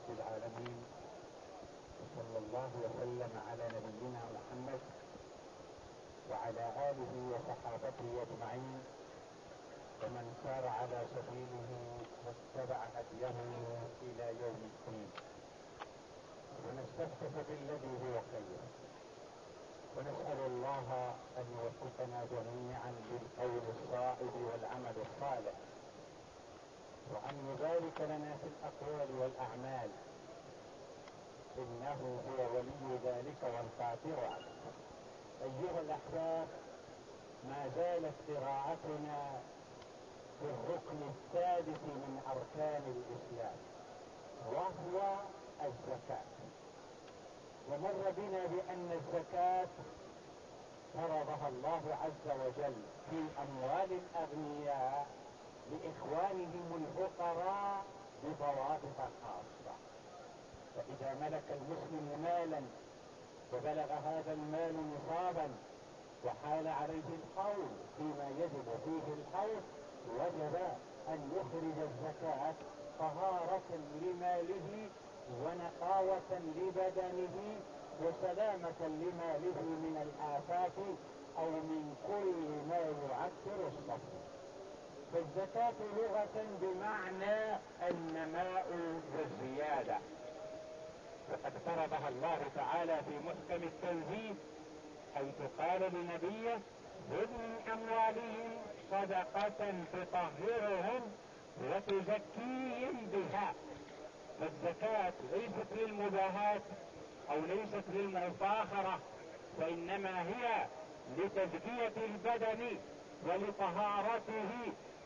رب العالمين، وصلى الله وسلم على نبينا محمد وعلى آله وصحابته أجمعين ومن سار على سبيله واتبع هديه إلى يوم الدين. ونستفتح بالذي هو خير، ونسأل الله أن يوفقنا جميعا للقول الصائب والعمل الصالح، وأن يبارك لنا في الأقوال والأعمال، إنه هو ولي ذلك والقادر عليه. أيها الأحباب، ما زالت قراءتنا في الركن الثالث من أركان الإسلام، وهو الزكاة. ومر بنا بأن الزكاة فرضها الله عز وجل في أموال الأغنياء لإخوانهم الفقراء بضوابط خاصة. فإذا ملك المسلم مالا وبلغ هذا المال نصابا وحال عليه الحول فيما يجب فيه الحول، وجب أن يخرج الزكاة طهارة لماله ونقاوة لبدنه وسلامة لماله من الآفات أو من كل ما يعكر الصف. فالزكاة لغة بمعنى النماء والزيادة، وقد فرضها الله تعالى في محكم التنزيل حيث قال لنبيه: خذ من أموالهم صدقة تطهرهم وتزكيهم بها. فالزكاة ليست للمباهاة أو ليست للمفاخرة، وإنما هي لتزكية البدن ولطهارته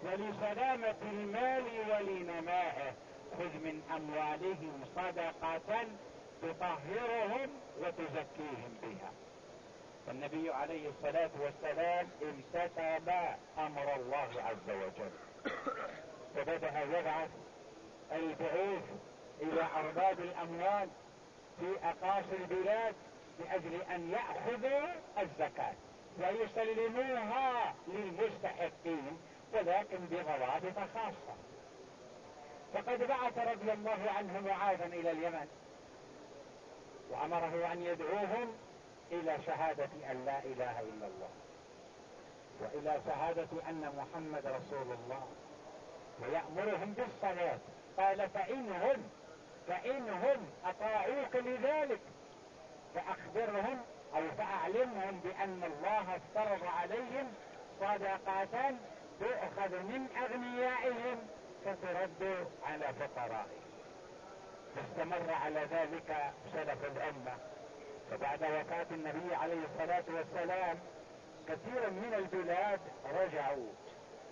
ولسلامة المال ولنمائه. خذ من أموالهم صدقة تطهرهم وتزكيهم بها. فالنبي عليه الصلاة والسلام امتثل أمر الله عز وجل، فبدأ يبعث البعوث إلى أرباب الأموال في أقاصي البلاد لأجل أن يأخذوا الزكاة ويسلموها للمستحقين، ولكن بضوابط خاصة. فقد بعث رضي الله عنه معاذا إلى اليمن وأمره أن يدعوهم إلى شهادة أن لا إله إلا الله وإلى شهادة أن محمد رسول الله، ويأمرهم بالصلاة. قال: فإنهم أطاعوك لذلك فأخبرهم أو فأعلمهم بأن الله افترض عليهم صدقات تؤخذ من أغنيائهم فترد على فقرائهم. فاستمر على ذلك سلف الأمة. فبعد وفاة النبي عليه الصلاة والسلام كثير من البلاد رجعوا،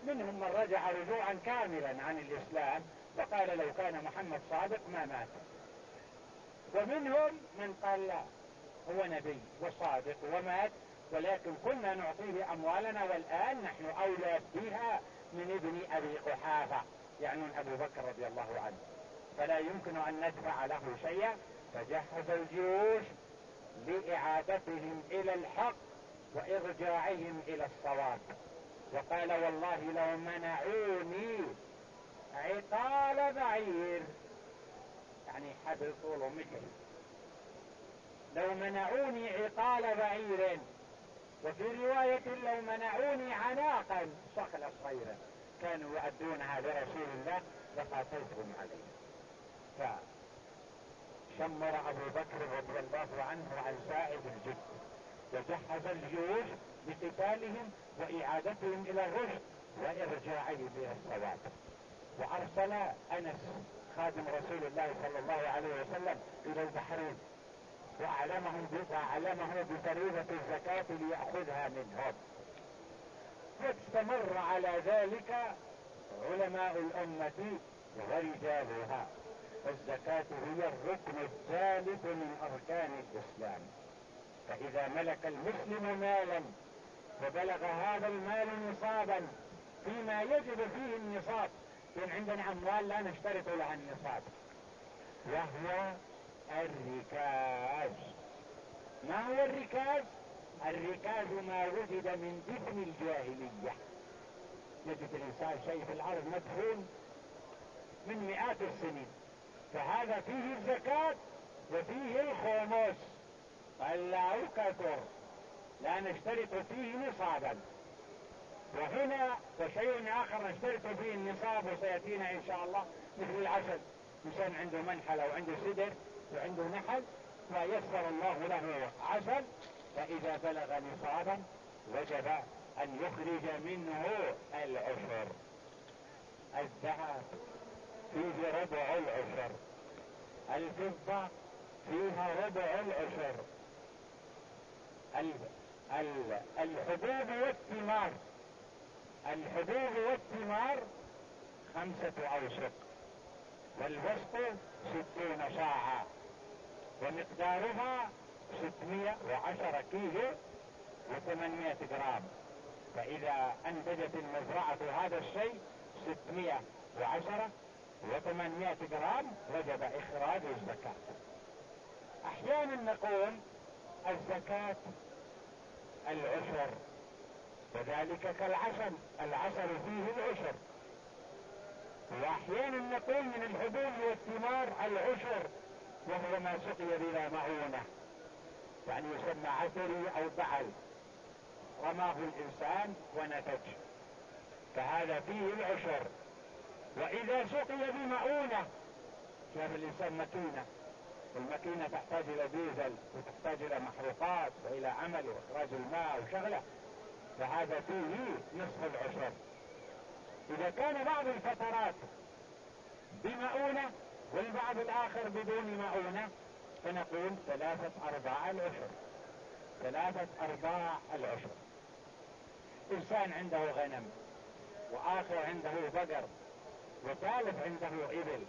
منهم من رجع رجوعا كاملا عن الإسلام وقال لو كان محمد صادق ما مات، ومنهم من قال لا، هو نبي وصادق ومات، ولكن كنا نعطيه أموالنا والآن نحن أولى بها من ابن أبي قحافة، يعني أبو بكر رضي الله عنه، فلا يمكن أن ندفع له شيئا. فجهز الجيوش لإعادتهم إلى الحق وإرجاعهم إلى الصواب. وقال: والله لو منعوني عقال بعير، يعني حبل طوله متر، لو منعوني عقال بعير، وفي رواية لو منعوني عناقا صقل صغيرا كانوا يؤدونها لرسول الله لقاتلتهم عليه. فشمر أبو بكر رضي الله عنه عن سائد الجد وجهز الجيوش لقتالهم وإعادتهم إلى الرشد وإرجاعهم إلى الصواب. وأرسل أنس خادم رسول الله صلى الله عليه وسلم إلى البحرين وأعلمه بفريضة الزكاة ليأخذها منهم. واستمر على ذلك علماء الأمة ورجالها. الزكاة هي الركن الثالث من أركان الإسلام. فإذا ملك المسلم مالا وبلغ هذا المال نصابا فيما يجب فيه النصاب، لأن عندنا أموال لا نشترط لها النصاب، وهو الركاز. ما هو الركاز؟ الركاز ما وجد من دفن الجاهلية. يجد الإنسان شيء في الأرض مدفون من مئات السنين، فهذا فيه الزكاة وفيه الخمس، ألا كثر، لا نشترط فيه نصابا. وهنا وشيء آخر نشترط فيه النصاب وسيأتينا إن شاء الله، مثل العسل. إنسان عنده منحل أو عنده سدر وعنده نحل ويسر الله له عسل، فإذا بلغ نصابا وجب أن يخرج منه العشر. الذهب فيه ربع العشر، الفضة فيها ربع العشر، الحبوب والثمار، الحبوب والثمار 5 أوسق، والوسط 60 صاعا، ومقدارها 610 كيلو و800 جرام. فإذا أنتجت المزرعة هذا الشيء 610 و800 جرام وجب إخراج الزكاة. أحيانا نقول الزكاة العشر، وذلك كالعسل، العسل فيه العشر. وأحيانا نقول من الحبوب والثمار العشر، وهو ما سقي بلا معونة، يعني يسمى عثري أو بعل، رماه الإنسان ونتج، فهذا فيه العشر. وإذا سقي بمعونة، شاف الإنسان ماكينة، والماكينة تحتاج إلى ديزل وتحتاج إلى محروقات وإلى عمل وإخراج الماء وشغله، فهذا فيه نصف العشر. إذا كان بعض الفترات بمعونة والبعض الآخر بدون معونة، فنقول 3/4 العشر، 3/4 العشر. إنسان عنده غنم، وآخر عنده بقر، وثالث عنده إبل،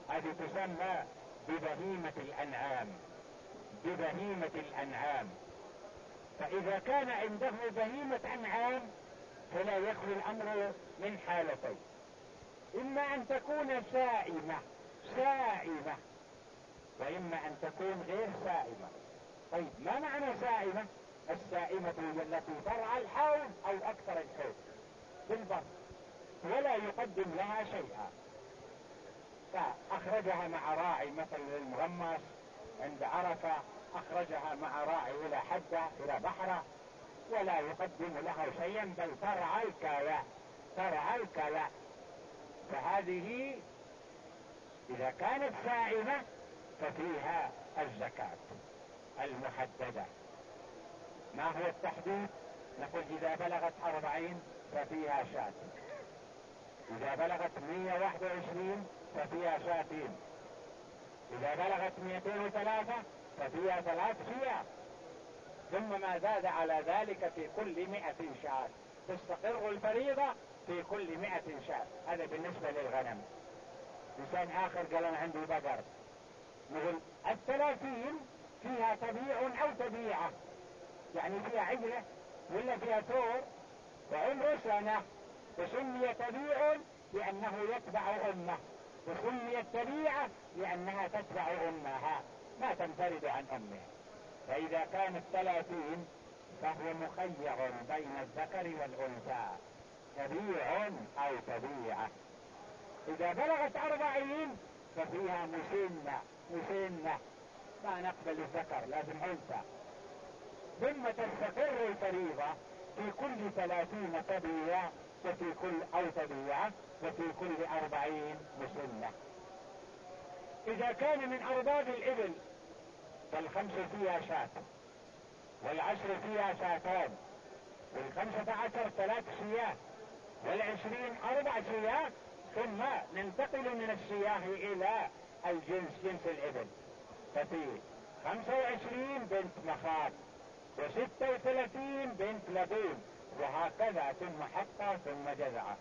هذه تسمى ببهيمة الأنعام، ببهيمة الأنعام. فإذا كان عنده بهيمة أنعام فلا يخلو الأمر من حالتين: إما أن تكون سائمة، سائمة، وإما أن تكون غير سائمة. طيب، ما معنى سائمة؟ السائمة هي التي ترعى الحول أو أكثر الحول بالبر ولا يقدم لها شيئا، فأخرجها مع راعي مثل المغمس عند عرفة، أخرجها مع راعي إلى حدة إلى بحرة، ولا يقدم لها شيئا، بل ترعى الكلاء، ترعى الكلاء. فهذه إذا كانت سائمة ففيها الزكاة المحددة. ما هو التحديد؟ نقول إذا بلغت 40 ففيها شاة، إذا بلغت 121 ففيها شاتين، إذا بلغت 203 ففيها 3 شياه، ثم ما زاد على ذلك في كل 100 شاة، تستقر الفريضة في كل 100 شاة. هذا بالنسبة للغنم. إنسان آخر قال أنا عندي بقر، نقول 30 فيها تبيع أو تبيعة، يعني فيها عجلة ولا فيها ثور وعمره سنة، وسمي تبيع لأنه يتبع أمه، وسميت تبيعة لأنها تتبع أمها، ما تنفرد عن أمها. فإذا كانت 30 فهو مخير بين الذكر والأنثى، تبيع أو تبيعة. إذا بلغت 40 ففيها مسنة، مسنة، ما نقبل الذكر، لازم أنثى. ثم تستقر الفريضة في كل 30 تبيع، وفي كل أو تبيعة، وفي كل 40 مسنة. إذا كان من أرباب الإبل فال5 فيها شاة، وال10 فيها شاتان، وال15 3 شياه، وال20 4 شياه، ثم ننتقل من الشياه إلى الجنس، جنس الإبل، ففي 25 بنت مخاض، و36 بنت لبون، وهكذا ثم حقة ثم جذعة.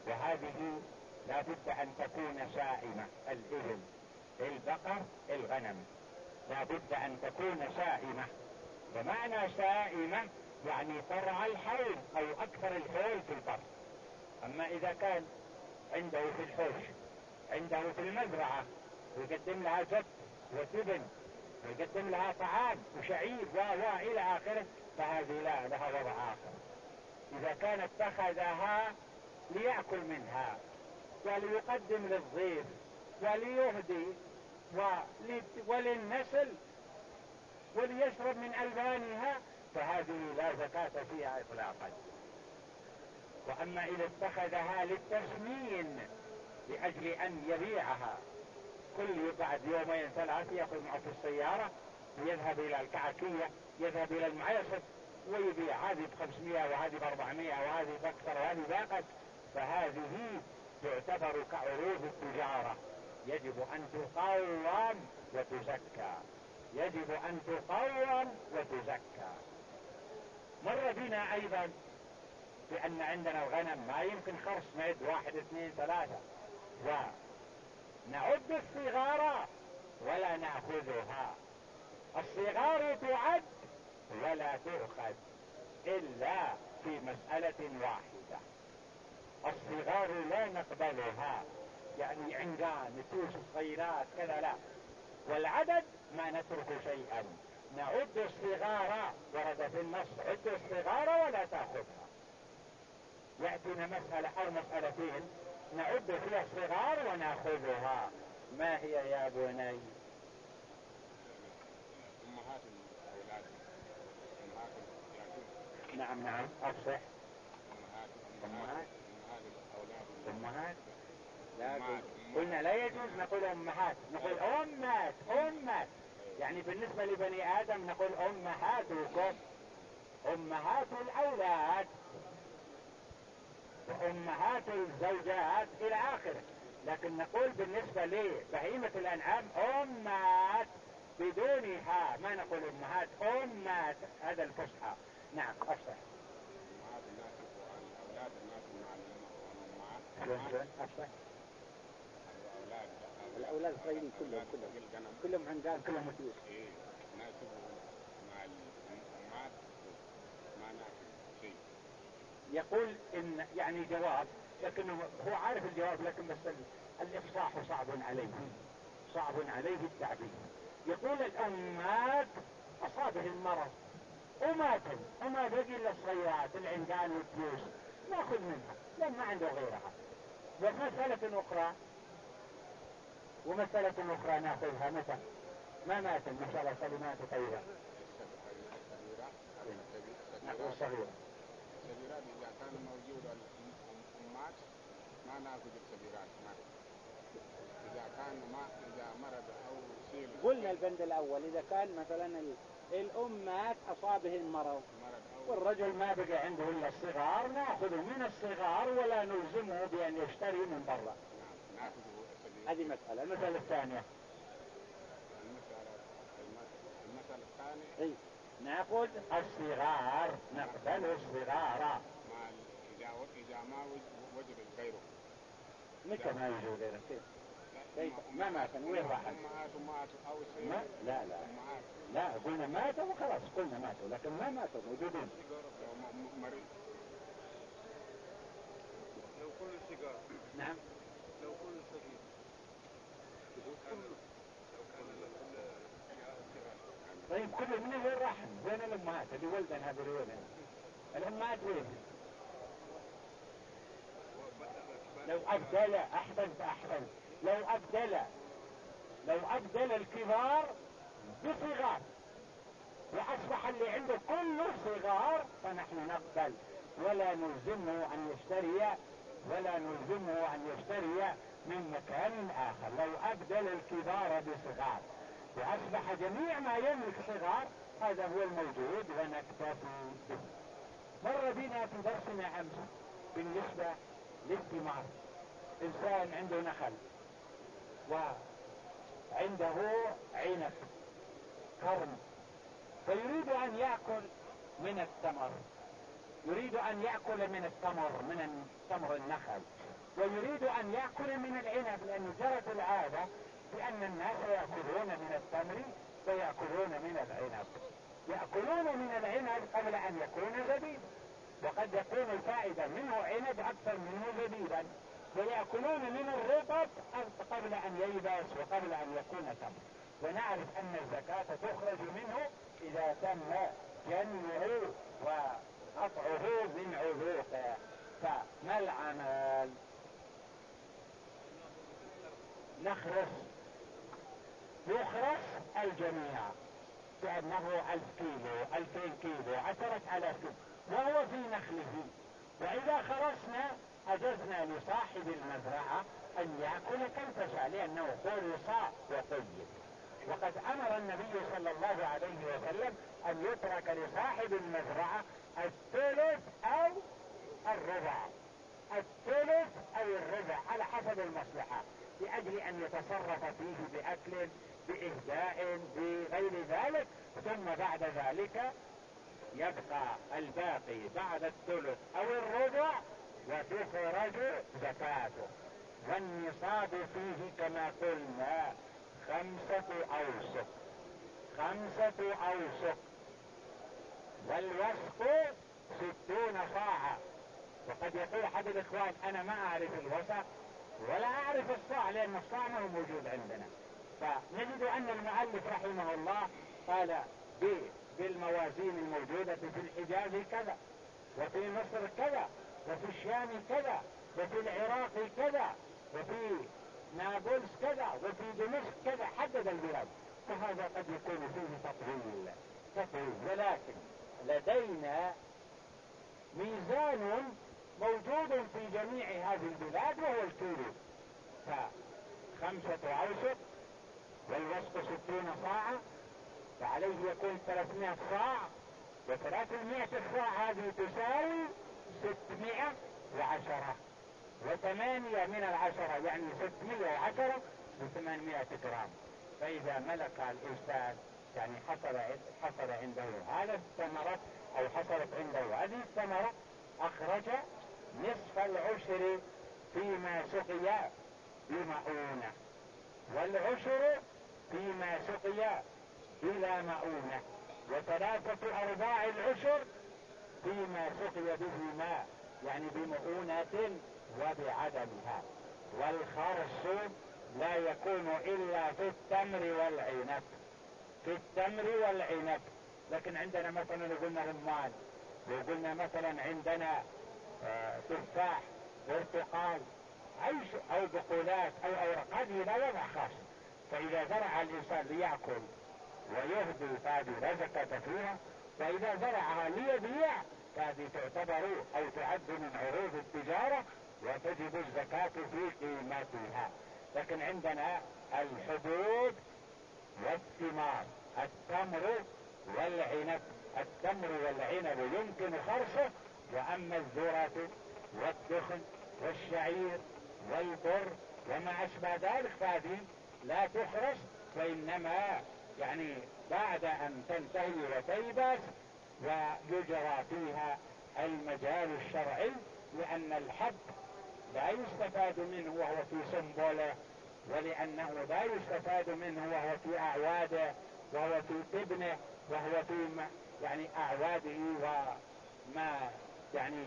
وهذه لا بد أن تكون سائمة، الإبل، البقر، الغنم، لا بد أن تكون سائمة. ومعنى سائمة يعني ترعى الحول أو أكثر الحول في البر. أما إذا كان عنده في الحوش، عنده في المزرعة، ويقدم لها جد وتبن، ويقدم لها طعام وشعير إلى آخره، فهذه لا، لها وضع آخر. إذا كان اتخذها ليأكل منها وليقدم للضيف وليهدي وللنسل وليشرب من ألبانها، فهذه لا زكاة فيها إطلاقا. وأما إذا اتخذها للتسمين لأجل أن يبيعها كل بعد يومين ثلاث، يأخذ معه في السيارة ويذهب إلى الكعكية، يذهب إلى المعيصف ويبيع هذه ب500 وهذه ب400 وهذه بأكثر وهذه بأقل، فهذه تعتبر كعروض التجارة، يجب أن تقوم وتزكى، يجب أن تقوم وتزكى. مر بنا أيضا بأن عندنا الغنم ما يمكن خرص نعد 1 2 3 ونعد الصغار ولا نأخذها. الصغار تعد ولا تؤخذ إلا في مسألة واحدة، الصغار لا نقبلها، يعني عندان نتوس الصغيرات كذا لا، والعدد ما نترك شيئا، نعد الصغار، ورد في النص عد الصغار ولا تأخذها. يأتينا مسألة أو مسألتين نعد فيها الصغار ونأخذها، ما هي يا بني؟ أمهات الأولاد، نعم نعم أفصح. أمهات أمهات لا قلنا لا يجوز نقول أمهات، نقول أمات أمات، يعني بالنسبة لبني آدم نقول أمهاتكم، أمهات الأولاد وأمهات الزوجات إلى آخره، لكن نقول بالنسبة لبهيمة الأنعام أمات بدونها، ما نقول أمهات أمات، هذا الفصحى. نعم أفصح. أمهات الناس والأولاد الناس مع الأمهات. أفصح. الأولاد صغيرين كلهم عندان كلهم متوس. ناسب مع الأمهات ما ناسب شيء. يقول إن يعني جواب، لكنه هو عارف الجواب، لكن بس الإفصاح صعب عليه، صعب عليه التعبير. يقول الأمات أصابه المرض وماتوا وما بقي إلا الصيات العندان والتيوس، ناخذ منها لأن ما عنده غيرها. ومسألة أخرى ناخذها متى ما مات إن شاء الله سلمات طيبة. ناخذ الصغيرة. الصغيرات إذا كان موجود الأمات ما ناخذ الصغيرات، إذا كان إذا مرض أو شيء. قلنا البند الأول إذا كان مثلا الأمات أصابه المرض والرجل ما بقى عنده إلا الصغار، نأخذ من الصغار ولا نلزمه بأن يشتري من برا. هذه مسألة. المسألة الثانية نأخذ الصغار، نقبل الصغار إذا ما وجد غيره. متى ما يوجد غيره؟ كيف ما ماتوا وين راحوا؟ أو شيء. لا قلنا ماتوا وخلاص، قلنا ماتوا لكن ما ماتوا موجودين. لو كل سيجار. نعم. لو كل صغير. طيب كل من وين راحن؟ وين الأمهات اللي ولدن هذول وين؟ الأمهات وين؟ لو أبدل أحسنت لو أبدل الكبار بصغار وأصبح اللي عنده كله صغار، فنحن نقبل ولا نلزمه أن يشتري من مكان آخر. لو أبدل الكبار بصغار وأصبح جميع ما يملك صغار، هذا هو الموجود ونكتفي به. مر بنا في درسنا أمس بالنسبة للثمار، إنسان عنده نخل وعنده عنب كرم، فيريد أن يأكل من الثمر، من ثمر النخل، ويريد أن يأكل من العنب، لأنه جرت العادة بأن الناس يأكلون من التمر ويأكلون من العنب، يأكلون من العنب قبل أن يكون زبيبا، وقد يكون الفائدة منه عنب أكثر منه زبيبا، ويأكلون من الرطب قبل أن ييبس وقبل أن يكون تمر. ونعرف أن الزكاة تخرج منه إذا تم جنه وقطعه من عذوقه. فما العمل؟ يخرس الجميع بأنه 1000 كيلو 2000 كيلو 10,000 كيلو وهو في نخله، وإذا خرسنا أجزنا لصاحب المزرعة أن يأكل كيف شاء لأنه خرص وطيب. وقد أمر النبي صلى الله عليه وسلم أن يترك لصاحب المزرعة الثلث أو الربع، الثلث أو الربع على حسب المصلحة، لأجل أن يتصرف فيه بأكل بإهداء بغير ذلك، ثم بعد ذلك يبقى الباقي بعد الثلث أو الربع وتخرج زكاته. والنصاب فيه كما قلنا 5 أوسق، 5 أوسق، والوسق 60 صاعا. وقد يقول أحد الإخوان أنا ما أعرف الوسق ولا أعرف الصاع لأن الصاع ما هو موجود عندنا. فنجد أن المؤلف رحمه الله قال بالموازين الموجودة في الحجاز كذا، وفي مصر كذا، وفي الشام كذا، وفي العراق كذا، وفي نابلس كذا، وفي دمشق كذا، حدد البلاد. فهذا قد يكون فيه تطويل، ولكن لدينا ميزان موجود في جميع هذه البلاد وهو الكيلو. ف5 أوسق والوسق 60 صاعا، فعليه يكون 300 صاع، و300 الصاع هذه تساوي 610، و8 من 10 يعني 610 ب800 جرام. فإذا ملك الإنسان يعني حصل عنده هذا الثمرة أو حصلت عنده هذه الثمرة، أخرج نصف العشر فيما سقي بمؤونة، والعشر فيما سقي بلا مؤونة، و3/4 العشر فيما سقي به ماء يعني بمؤونة وبعدمها. والخرص لا يكون إلا في التمر والعنب، في التمر والعنب. لكن عندنا مثلا لو قلنا رمان، لو قلنا مثلا عندنا تفاح، برتقال، أو بقولات أو أوراق، هذه لا وضع خاص. فإذا زرع الإنسان ليأكل ويهدي فهذه لا زكاة فيها، فإذا زرعها ليبيع فهذه تعتبر أو تعد من عروض التجارة وتجب الزكاة في قيمتها. لكن عندنا الحبوب والثمار، التمر والعنب، التمر والعنب يمكن خرصه، وأما الذرة والدخن والشعير والبر وما أشبه ذلك فهذه لا تخرص، وإنما يعني بعد أن تنتهي وتيبس ويجرى فيها المجال الشرعي، لأن الحب لا يستفاد منه وهو في سنبله، ولأنه لا يستفاد منه وهو في أعواده وهو في تبنه وهو في يعني أعواده وما يعني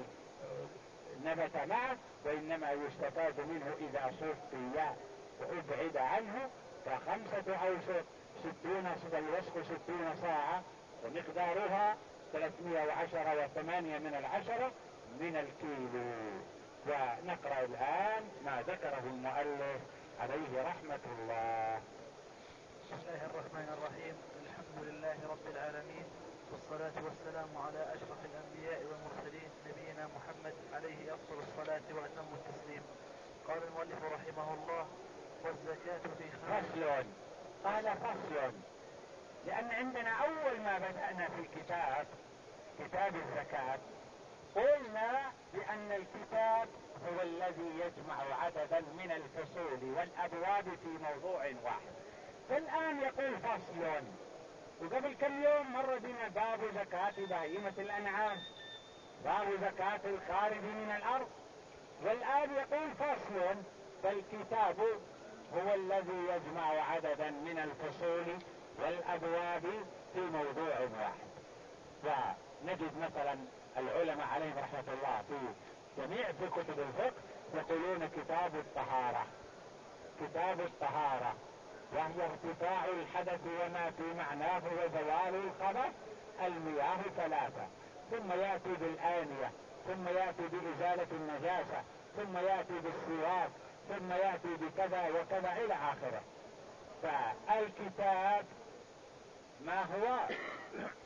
نبت معه، وإنما يستفاد منه إذا صفي وأبعد عنه. ف5 أوسق 60 صاعا ومقدارها 310 و8 من 10 من الكيلو. ونقرأ الآن ما ذكره المؤلف عليه رحمة الله. بسم الله الرحمن الرحيم. الحمد لله رب العالمين، والصلاة والسلام على أشرف الأنبياء والمرسلين نبينا محمد عليه أفضل الصلاة وأتم التسليم. قال المؤلف رحمه الله: والزكاة في فصل. قال فصل لأن عندنا أول ما بدأنا في كتاب الزكاة قلنا بأن الكتاب هو الذي يجمع عددا من الفصول والأبواب في موضوع واحد. فالآن يقول فصل، وقبل كم يوم مر بنا باب زكاة بهيمة الأنعام، باب زكاة الخارج من الأرض، والآن يقول فصل. فالكتاب هو الذي يجمع عددا من الفصول والأبواب في موضوع واحد. ونجد مثلا العلماء عليهم رحمة الله في جميع في كتب الفقه يقولون كتاب الطهارة، كتاب الطهارة، وهي ارتفاع الحدث وما في معناه وزوال الخبث. المياه 3، ثم يأتي بالآنية، ثم يأتي بإزالة النجاسة، ثم يأتي بالسواك، ثم يأتي بكذا وكذا إلى آخره. فالكتاب ما هو؟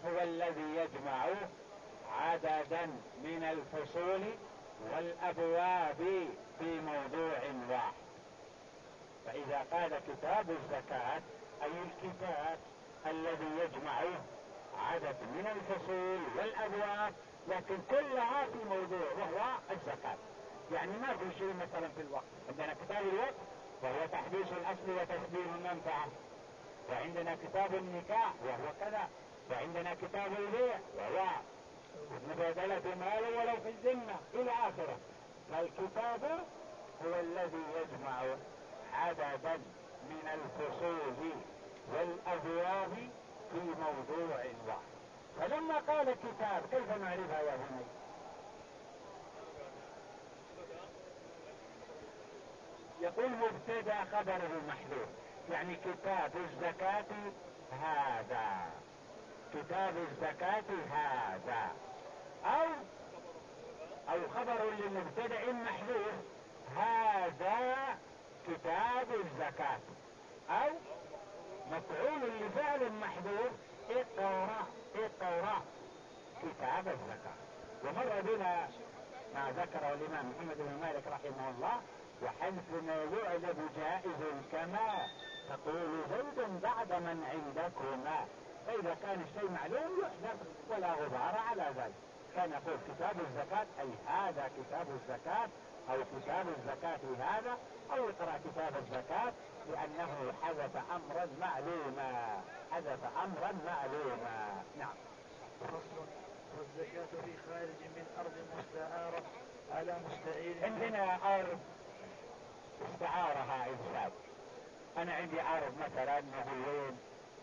هو الذي يجمع عددا من الفصول والأبواب في موضوع واحد. فإذا قال كتاب الزكاة أي الكتاب الذي يجمع عدد من الفصول والأبواب، لكن كلها في موضوع وهو الزكاة. يعني ما في شيء مثلا في الوقت، عندنا كتاب الوقت وهو تحديث الأصل وتسبيل المنفعة، وعندنا كتاب النكاح وهو كذا، وعندنا كتاب البيع وهو مبادلة مال ولو في الذمة إلى آخره. فالكتاب هو الذي يجمع عددا من الفصول والأبواب في موضوع واحد. فلما قال كتاب كيف نعرفها يا بني؟ يقول مبتدأ خبره محذوف، يعني كتاب الزكاة هذا، كتاب الزكاة هذا، أو خبر لمبتدأ محذوف هذا كتاب الزكاة، أو مفعول لفعل محذوف اقرأ كتاب الزكاة. ومر بنا ما ذكره الإمام محمد بن مالك رحمه الله: وحذف ما يعلم جائز كما تقول زيد بعد من عندكما. فإذا كان الشيء معلوم يحذف ولا غبار على ذلك. كان يقول كتاب الزكاة أي هذا كتاب الزكاة، أو كتاب الزكاة هذا، أو اقرأ كتاب الزكاة، لأنه حدث أمرا معلوما، حدث أمرا معلوما. نعم. فصل: والزكاة في خارج من أرض مستعارة على مستعير. عندنا أرض استعارها إنسان. أنا عندي أرض مثلا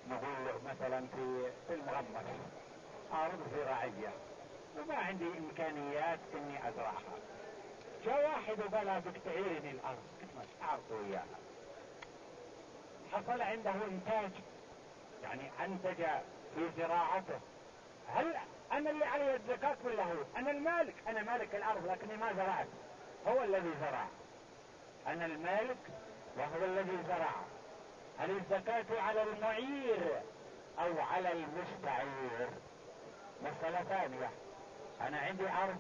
نقول مثلا في المغمس، أرض زراعية، وما عندي إمكانيات إني أزرعها. جاء واحد وقال بك تعيرني الأرض، قلت أعطوا إياها. حصل عنده إنتاج، يعني أنتج في زراعته. هل أنا اللي علي الزكاة ولا هو؟ أنا المالك، أنا مالك الأرض لكني ما زرعت، هو الذي زرع. أنا المالك وهو الذي زرع. هل الزكاة على المعير أو على المستعير؟ مسألة ثانية. أنا عندي أرض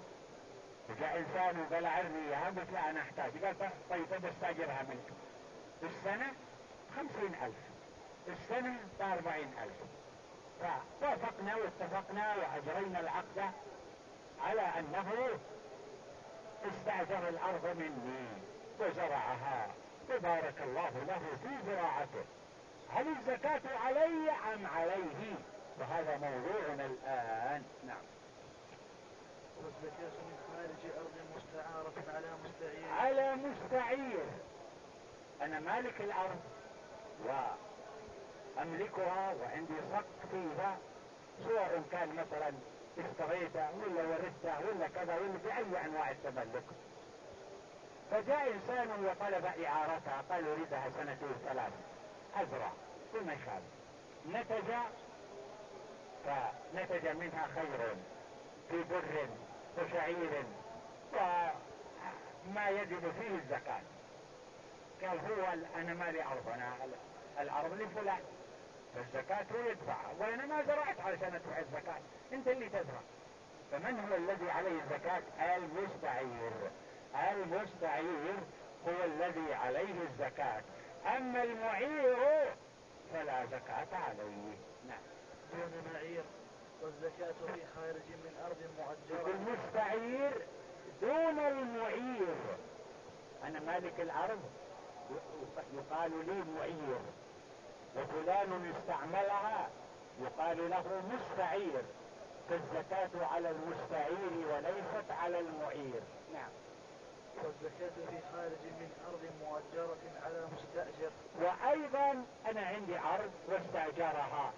وجاء إنسان وقال عرني إياها، قلت لا أنا أحتاج. قال طيب بستأجرها منك السنة 50,000، السنة 40,000. فوافقنا واتفقنا وأجرينا العقد على أنه استأجر الأرض مني وزرعها وبارك الله له في زراعته. هل الزكاة علي أم عليه؟ وهذا موضوعنا الآن. نعم. والزكاة من خارج أرض مستعارة على مستعير. على مستعير. أنا مالك الأرض وأملكها وعندي صك فيها، سواء كان مثلا اشتريته ولا ورثته ولا كذا ولا بأي أنواع التملك. فجاء إنسان وطلب إعارتها، قال أريدها 2-3 أزرع ثم يخالف. فنتج منها خير في بر وشعير وما يجب فيه الزكاة. قال هو أنا مالي أرض، أنا الأرض لفلان، فالزكاة هو يدفعها، وأنا ما زرعت علشان أدفع الزكاة، أنت اللي تزرع. فمن هو الذي عليه الزكاة؟ المستعير. المستعير هو الذي عليه الزكاة، أما المعير فلا زكاة عليه. نعم. دون معير. والزكاة في خارج من أرض مؤجرة. المستعير دون المعير. أنا مالك الأرض يقال لي معير، وفلان استعملها يقال له مستعير، فالزكاة على المستعير وليست على المعير. نعم. والزكاة في خارج من أرض مؤجرة على مستأجر. وأيضا أنا عندي أرض واستأجرها،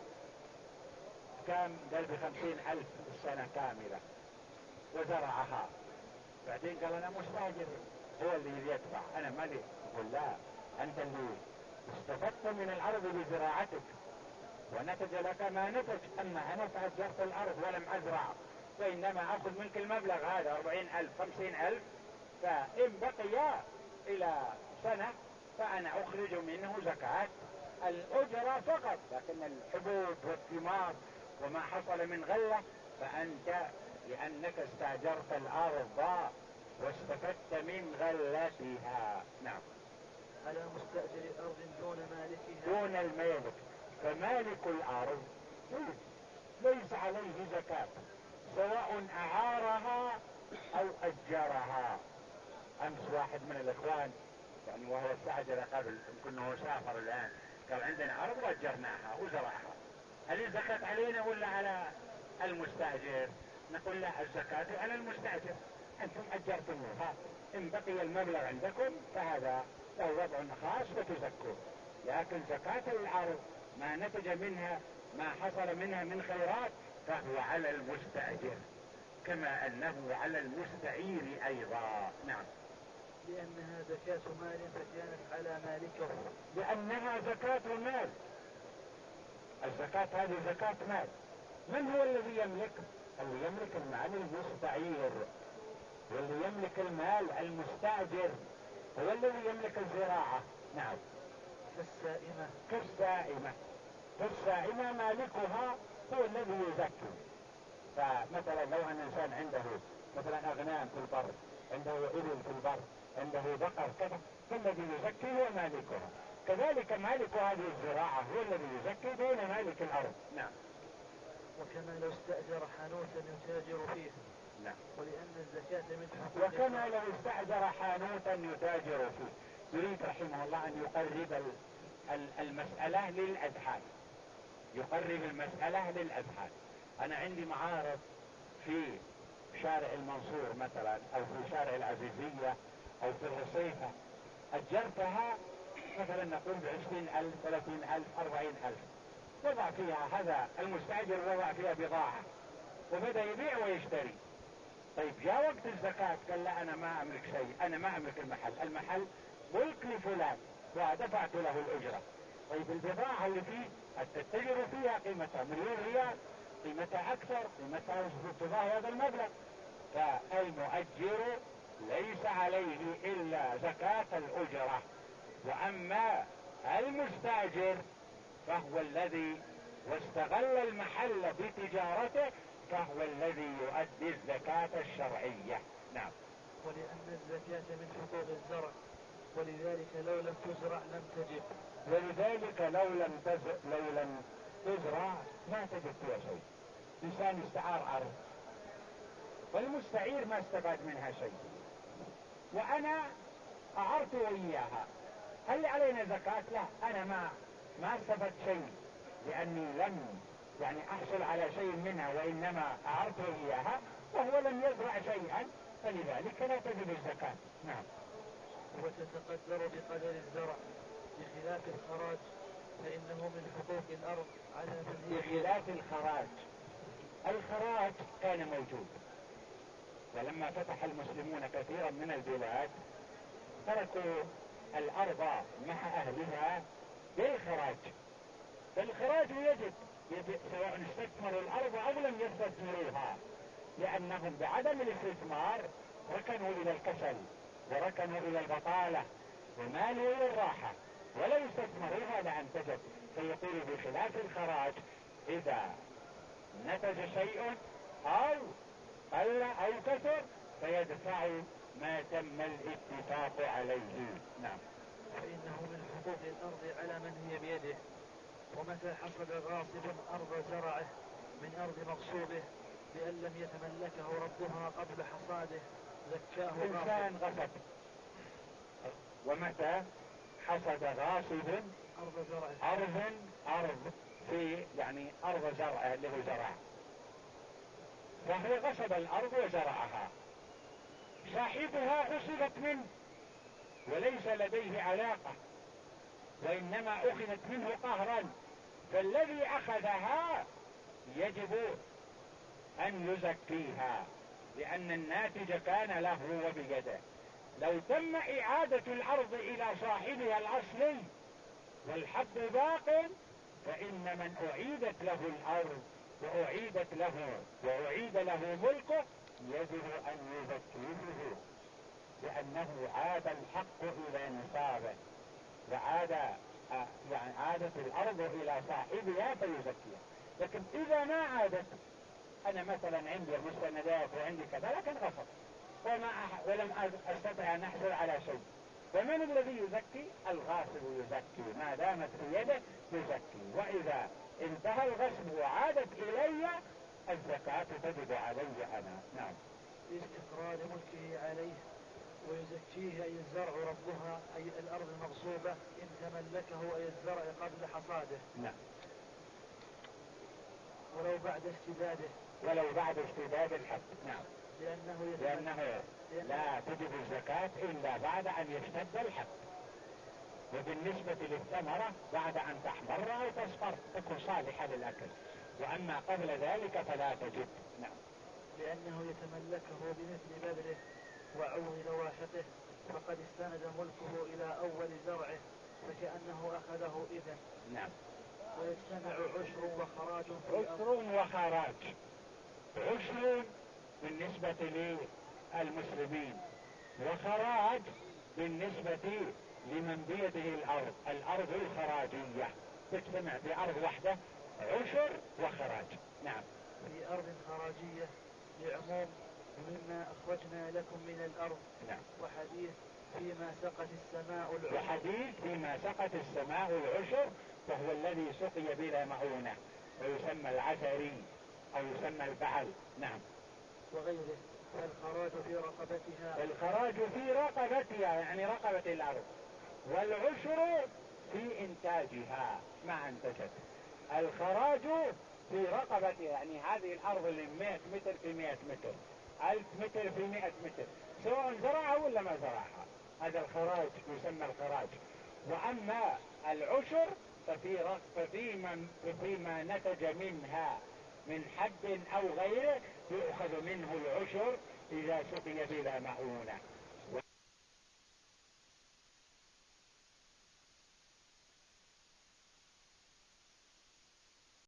كان قال ب50,000 السنة كاملة وزرعها، بعدين قال أنا مستأجر، هو اللي يدفع، أنا مالي. يقول لا، أنت اللي استفدت من الأرض بزراعتك ونتج لك ما نتج، أما أنا فأجرت الأرض ولم أزرع، وإنما أخذ منك المبلغ هذا 40,000 50,000، فإن بقي إلى سنة فأنا أخرج منه زكاة الأجرة فقط، لكن الحبوب والثمار وما حصل من غلة فأنت لأنك استأجرت الأرض واستفدت من غلتها. نعم. على مستأجر أرض دون مالكها، دون المالك، فمالك الأرض ليس عليه زكاة سواء أعارها أو أجرها. أمس واحد من الإخوان يعني وهو استأجر قبل، يمكن أنه سافر الآن، قال عندنا أرض وأجرناها وزرعها، هل الزكاة علينا ولا على المستأجر؟ نقول لا، الزكاة على المستأجر، أنتم أجرتموها، إن بقي المبلغ عندكم فهذا له وضع خاص وتزكوه، لكن زكاة الأرض ما نتج منها ما حصل منها من خيرات فهو على المستأجر كما أنه على المستعير أيضا. نعم. لأنها زكاة مال فكانت على مالكه. لأنها زكاة مال، الزكاة هذه زكاة مال. من هو الذي يملك؟ اللي يملك المال المستعير، واللي يملك المال المستأجر هو الذي يملك الزراعة. نعم. كالسائمة مالكها هو الذي يزكي. فمثلا لو أن إنسان عنده مثلا أغنام في البر، عنده إبل في البر، عنده بقر كذا، فالذي يزكي هو مالكها. كذلك مالك هذه الزراعة هو الذي يزكي دون مالك الأرض. نعم. وكما لو استأجر حانوتا يتاجر فيه. نعم. ولأن الزكاة من حقوق. وكما لو استأجر حانوتا يتاجر فيه. يريد رحمه الله أن يقرب المسألة للأذهان، يقرب المسألة للأذهان. أنا عندي معارض في شارع المنصور مثلا، أو في شارع العزيزية، أو في الرصيفة، أجرتها مثلا نقول ب20,000 30,000 40,000، وضع فيها هذا المستأجر وضع فيها بضاعة وبدأ يبيع ويشتري. طيب جاء وقت الزكاة قال لا أنا ما أملك شيء، أنا ما أملك المحل ملك لفلان ودفعت له الأجرة. طيب البضاعة اللي فيه التتجر فيها قيمتها 1,000,000 ريال، قيمتها أكثر، قيمتها تضاهي هذا المبلغ، فالمؤجر ليس عليه إلا زكاة الأجرة. وأما المستأجر فهو الذي واستغل المحل بتجارته فهو الذي يؤدي الزكاة الشرعية. نعم. ولأن الزكاة من حقوق الزرع، ولذلك لو لم تزرع لم تجب. ولذلك لو لم تزرع ما تجب فيها شيء. إنسان استعار أرض والمستعير ما استفاد منها شيء، وأنا أعرته إياها، هل علينا زكاة؟ لا، أنا ما استفدت شيء لأني لم يعني أحصل على شيء منها، وإنما أعرته إياها وهو لم يزرع شيئا، فلذلك لا تجب الزكاة. نعم. وتتقدر بقدر الزرع بخلاف الخراج، فإنه من حقوق الأرض على من هي. بخلاف الخراج كان موجود، ولما فتح المسلمون كثيرا من البلاد تركوا الأرض مع أهلها بالخراج. فالخراج يجب سواء استثمروا الأرض أو لم يستثمروها، لأنهم بعدم الاستثمار ركنوا إلى الكسل وركنوا إلى البطالة ومالوا إلى الراحة، ولو استثمروها لأنتجت. فيقول بخلاف الخراج إذا نتج شيء أو قل أو كثر فيدفع ما تم الاتفاق عليه. نعم. فإنه من حقوق الأرض على من هي بيده. ومتى حصد غاصب أرض زرعه من أرض مغصوبه بأن لم يتملكه ربها قبل حصاده زكاه إنسان غصب. ومتى حصد غاصب أرض زرعه، أرض في يعني أرض زرعه اللي هو زرع، فهو غصب الأرض وزرعها، صاحبها غصبت منه وليس لديه علاقة، وإنما أخذت منه قهرا، فالذي أخذها يجب أن يزكيها لأن الناتج كان له وبيده. لو تم إعادة الأرض إلى صاحبها الأصلي والحق باق، فإن من أعيدت له الأرض وأعيد له ملكه يجب أن يزكيه. لأنه عاد الحق إلى نصابه، وعاد يعني عادت الأرض إلى صاحبها فيزكيها. لكن إذا ما عادت، أنا مثلا عندي مستندات وعندي كذا لكن غصب ولم أستطع أن أحصل على شيء، فمن الذي يزكي؟ الغاصب يزكي، ما دامت في يده يزكي. وإذا انتهى الغصب وعادت إلي الزكاة تجب علي أنا. نعم. لاستقرار ملكه عليه، ويزكيه أي الزرع ربها أي الأرض المغصوبة إن تملكه أي الزرع قبل حصاده. نعم. ولو بعد اشتداده. ولو بعد اشتداد الحب. نعم. لأنه لا تجب الزكاة إلا بعد أن يشتد الحب، وبالنسبة للثمرة بعد أن تحمر أو تصفر تكون صالحة للأكل، وأما قبل ذلك فلا تجب. نعم. لأنه يتملكه بمثل بذره وعوض لواحقه، فقد استند ملكه إلى أول زرعه فكأنه أخذه إذن. نعم. ويجتمع عشر وخراج في عشر وخراج. عشر بالنسبة للمسلمين، وخراج بالنسبة لمن بيده الأرض الخراجية، تجتمع في أرض واحدة عشر وخراج. نعم. في أرض خراجية لعموم مما أخرجنا لكم من الأرض. نعم. وحديث فيما سقت السماء العشر. وحديث فيما سقت السماء العشر، وهو الذي سقي بلا مؤونة، ويسمى العثري أو يسمى البعل. نعم. وغيره. فالخراج في رقبتها. الخراج في رقبتها يعني رقبة الأرض، والعشر في إنتاجها ما أنتجت. الخراج في رقبتها يعني هذه الأرض اللي 100 متر في 100 متر، 1000 متر في 100 متر، سواء زرعها ولا ما زرعها، هذا الخراج يسمى الخراج. وأما العشر ففيما نتج منها من حب أو غيره يؤخذ منه العشر إذا سقي بلا مؤونة.